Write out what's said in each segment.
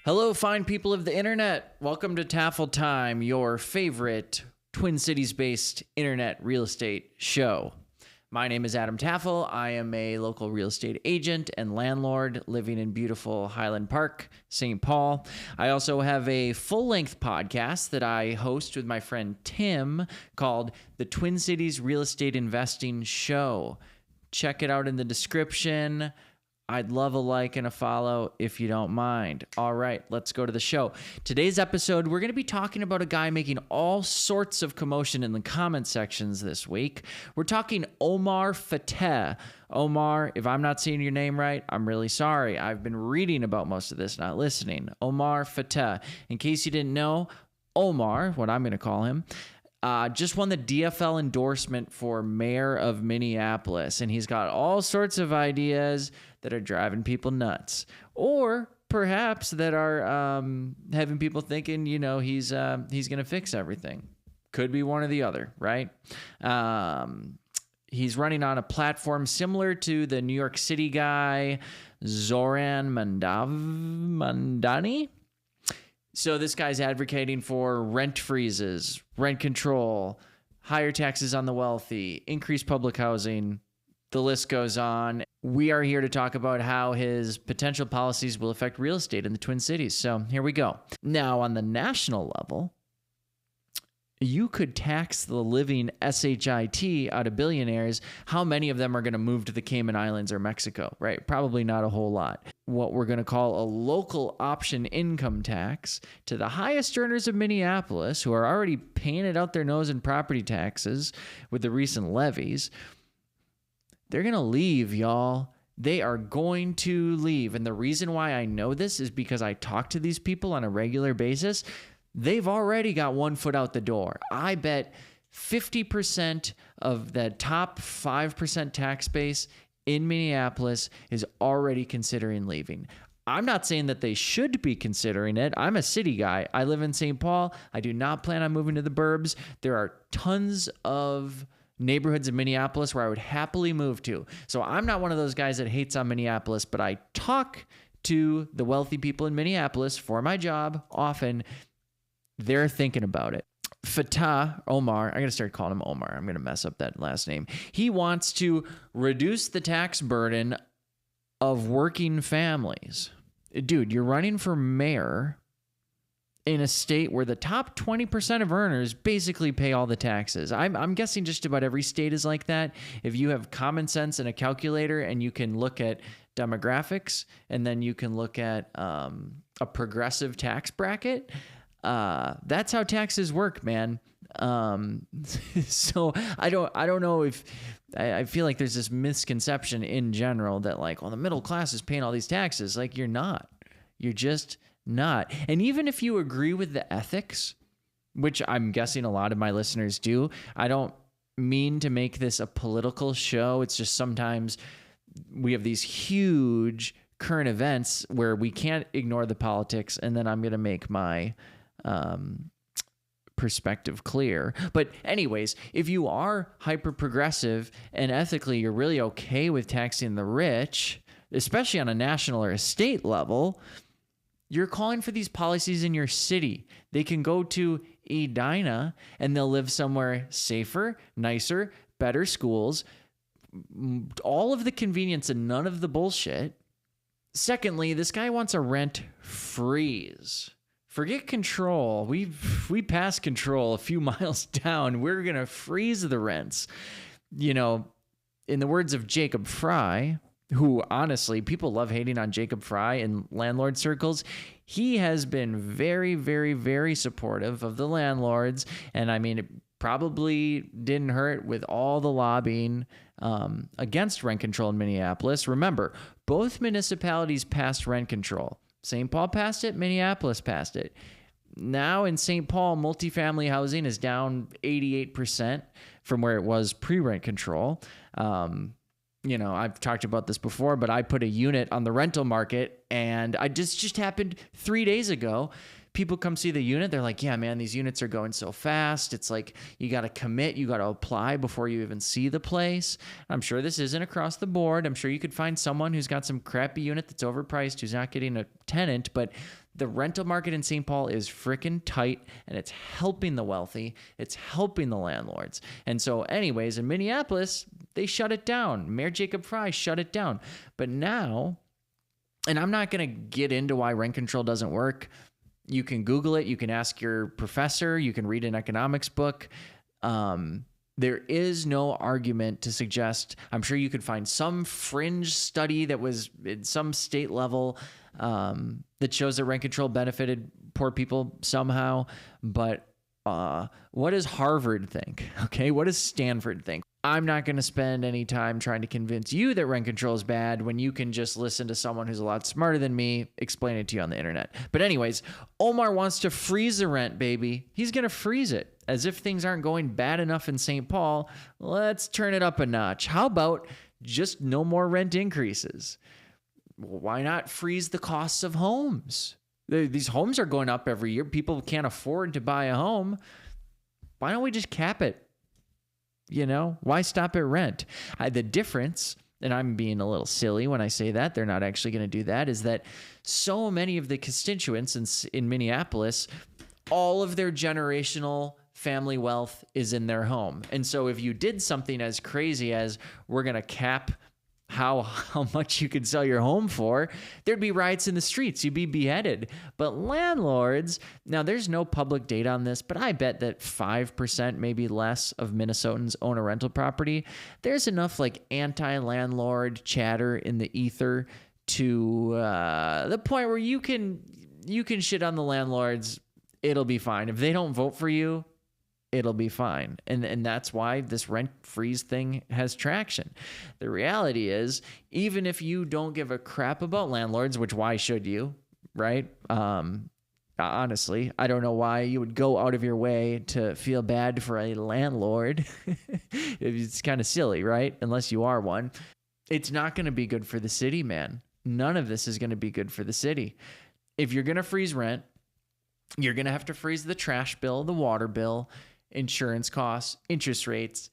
Hello, fine people of the internet. Welcome to Tafeltime, your favorite Twin Cities-based internet real estate show. My name is Adam Tafel. I am a local real estate agent and landlord living in beautiful Highland Park, St. Paul. I also have a full-length podcast that I host with my friend Tim called the Twin Cities Real Estate Investing Show. Check it out in the description. I'd love a like and a follow if you don't mind. All right, let's go to the show. Today's episode, we're going to be talking about a guy making all sorts of commotion in the comment sections this week. We're talking Omar Fateh. Omar, if I'm not saying your name right, I'm really sorry. I've been reading about most of this, not listening. Omar Fateh. In case you didn't know, Omar, what I'm going to call him, just won the DFL endorsement for mayor of Minneapolis, and he's got all sorts of ideas that are driving people nuts, or perhaps that are having people thinking, he's going to fix everything. Could be one or the other, right? He's running on a platform similar to the New York City guy, Zoran Mandani. So this guy's advocating for rent freezes, rent control, higher taxes on the wealthy, increased public housing. The list goes on. We are here to talk about how his potential policies will affect real estate in the Twin Cities. So here we go. Now, on the national level, you could tax the living shit out of billionaires. How many of them are going to move to the Cayman Islands or Mexico, right? Probably not a whole lot. What we're going to call a local option income tax to the highest earners of Minneapolis, who are already paying it out their nose in property taxes with the recent levies. They're going to leave, y'all. They are going to leave. And the reason why I know this is because I talk to these people on a regular basis. They've already got one foot out the door. I bet 50% of the top 5% tax base in Minneapolis is already considering leaving. I'm not saying that they should be considering it. I'm a city guy. I live in St. Paul. I do not plan on moving to the burbs. There are tons of neighborhoods in Minneapolis where I would happily move to. So I'm not one of those guys that hates on Minneapolis, but I talk to the wealthy people in Minneapolis for my job often. They're thinking about it. Fateh, Omar, I'm going to start calling him Omar. I'm going to mess up that last name. He wants to reduce the tax burden of working families. Dude, you're running for mayor in a state where the top 20% of earners basically pay all the taxes. I'm guessing just about every state is like that. If you have common sense and a calculator and you can look at demographics and then you can look at a progressive tax bracket, that's how taxes work, man. So I don't know if I feel like there's this misconception in general that the middle class is paying all these taxes. You're not. You're just not. And even if you agree with the ethics, which I'm guessing a lot of my listeners do, I don't mean to make this a political show. It's just sometimes we have these huge current events where we can't ignore the politics, and then I'm going to make my perspective clear. But anyways, if you are hyper progressive and ethically you're really okay with taxing the rich, especially on a national or a state level, you're calling for these policies in your city. They can go to Edina and they'll live somewhere safer, nicer, better schools, all of the convenience and none of the bullshit. Secondly, this guy wants a rent freeze. Forget control. We passed control a few miles down. We're going to freeze the rents. In the words of Jacob Fry, who honestly, people love hating on Jacob Fry in landlord circles. He has been very, very, very supportive of the landlords. And I mean, it probably didn't hurt with all the lobbying against rent control in Minneapolis. Remember, both municipalities passed rent control. St. Paul passed it, Minneapolis passed it. Now in St. Paul, multifamily housing is down 88% from where it was pre-rent control. I've talked about this before, but I put a unit on the rental market, and I just happened 3 days ago. People come see the unit. They're like, yeah, man, these units are going so fast. It's like you got to commit. You got to apply before you even see the place. I'm sure this isn't across the board. I'm sure you could find someone who's got some crappy unit that's overpriced, who's not getting a tenant. But the rental market in St. Paul is freaking tight, and it's helping the wealthy. It's helping the landlords. And so anyways, in Minneapolis, they shut it down. Mayor Jacob Fry shut it down. But now, and I'm not going to get into why rent control doesn't work. You can Google it. You can ask your professor. You can read an economics book. There is no argument to suggest. I'm sure you could find some fringe study that was at some state level that shows that rent control benefited poor people somehow. But what does Harvard think? Okay, what does Stanford think? I'm not going to spend any time trying to convince you that rent control is bad when you can just listen to someone who's a lot smarter than me explain it to you on the internet. But anyways, Omar wants to freeze the rent, baby. He's going to freeze it. As if things aren't going bad enough in St. Paul, let's turn it up a notch. How about just no more rent increases? Why not freeze the costs of homes? These homes are going up every year. People can't afford to buy a home. Why don't we just cap it? You know, why stop at rent? The difference, and I'm being a little silly when I say that, they're not actually going to do that, is that so many of the constituents in Minneapolis, all of their generational family wealth is in their home. And so if you did something as crazy as we're going to cap how much you can sell your home for, there'd be riots in the streets. You'd be beheaded. But landlords, now there's no public data on this, but I bet that 5%, maybe less, of Minnesotans own a rental property. There's enough like anti-landlord chatter in the ether to the point where you can shit on the landlords. It'll be fine. If they don't vote for you, it'll be fine. And that's why this rent freeze thing has traction. The reality is, even if you don't give a crap about landlords, which why should you, right? Honestly, I don't know why you would go out of your way to feel bad for a landlord. It's kind of silly, right? Unless you are one. It's not going to be good for the city, man. None of this is going to be good for the city. If you're going to freeze rent, you're going to have to freeze the trash bill, the water bill, insurance costs, interest rates,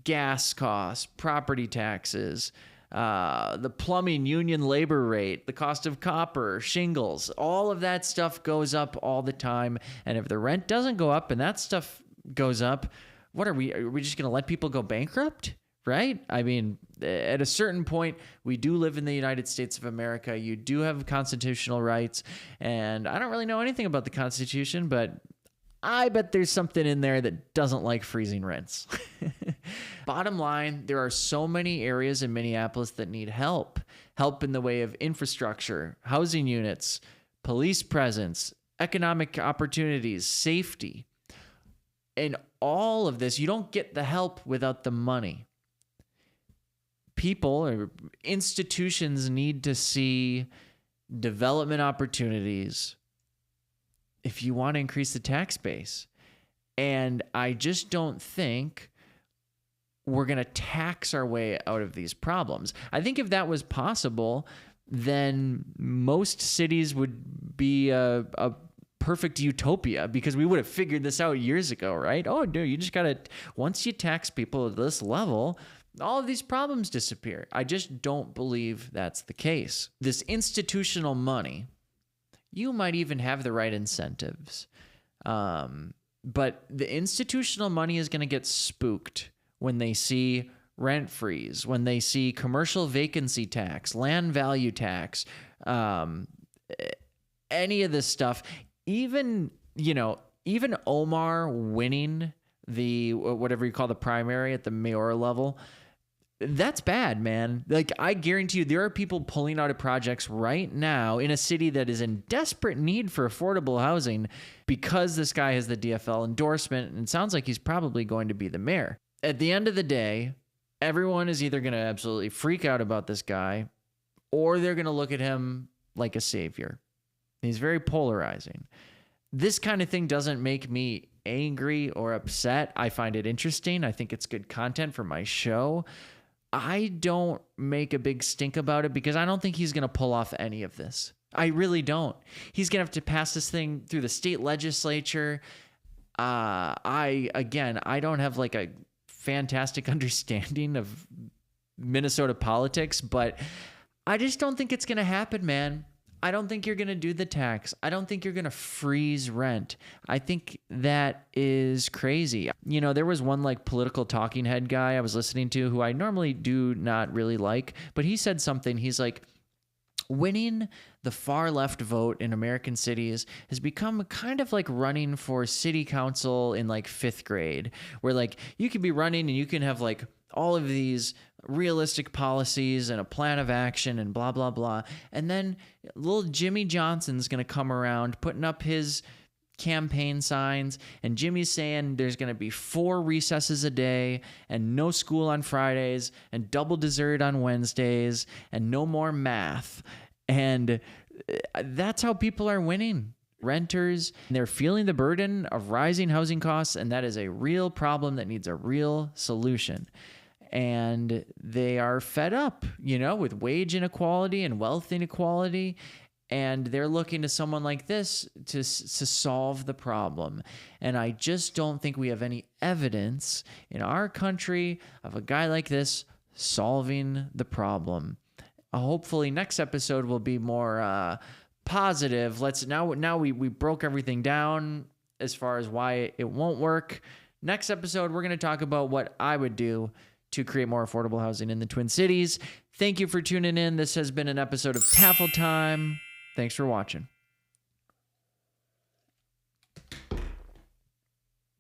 gas costs, property taxes, the plumbing union labor rate, the cost of copper, shingles, all of that stuff goes up all the time. And if the rent doesn't go up and that stuff goes up, what are we just going to let people go bankrupt? Right? I mean, at a certain point, we do live in the United States of America. You do have constitutional rights. And I don't really know anything about the Constitution, but I bet there's something in there that doesn't like freezing rents. Bottom line, there are so many areas in Minneapolis that need help. Help in the way of infrastructure, housing units, police presence, economic opportunities, safety. And all of this, you don't get the help without the money. People or institutions need to see development opportunities if you want to increase the tax base. And I just don't think we're going to tax our way out of these problems. I think if that was possible, then most cities would be a perfect utopia because we would have figured this out years ago, right? Oh, dude, you just got to, once you tax people at this level, all of these problems disappear. I just don't believe that's the case. This institutional money, you might even have the right incentives. But the institutional money is going to get spooked when they see rent freeze, when they see commercial vacancy tax, land value tax, any of this stuff. Even Omar winning the, whatever you call the primary at the mayoral level, that's bad, man. Like, I guarantee you there are people pulling out of projects right now in a city that is in desperate need for affordable housing because this guy has the DFL endorsement, and it sounds like he's probably going to be the mayor. At the end of the day, everyone is either going to absolutely freak out about this guy or they're going to look at him like a savior. He's very polarizing. This kind of thing doesn't make me angry or upset. I find it interesting. I think it's good content for my show. I don't make a big stink about it because I don't think he's going to pull off any of this. I really don't. He's going to have to pass this thing through the state legislature. I don't have like a fantastic understanding of Minnesota politics, but I just don't think it's going to happen, man. I don't think you're going to do the tax. I don't think you're going to freeze rent. I think that is crazy. You know, there was one like political talking head guy I was listening to who I normally do not really like, but he said something. He's like, winning the far left vote in American cities has become kind of like running for city council in like 5th grade, where like you could be running and you can have like all of these realistic policies and a plan of action and blah, blah, blah. And then little Jimmy Johnson's going to come around putting up his campaign signs, and Jimmy's saying there's going to be 4 recesses a day and no school on Fridays and double dessert on Wednesdays and no more math. And that's how people are winning. Renters, they're feeling the burden of rising housing costs, and that is a real problem that needs a real solution. And they are fed up, you know, with wage inequality and wealth inequality. And they're looking to someone like this to solve the problem. And I just don't think we have any evidence in our country of a guy like this solving the problem. Hopefully next episode will be more positive. Now we broke everything down as far as why it won't work. Next episode, we're going to talk about what I would do to create more affordable housing in the Twin Cities. Thank you for tuning in. This has been an episode of Tafeltime. Thanks for watching.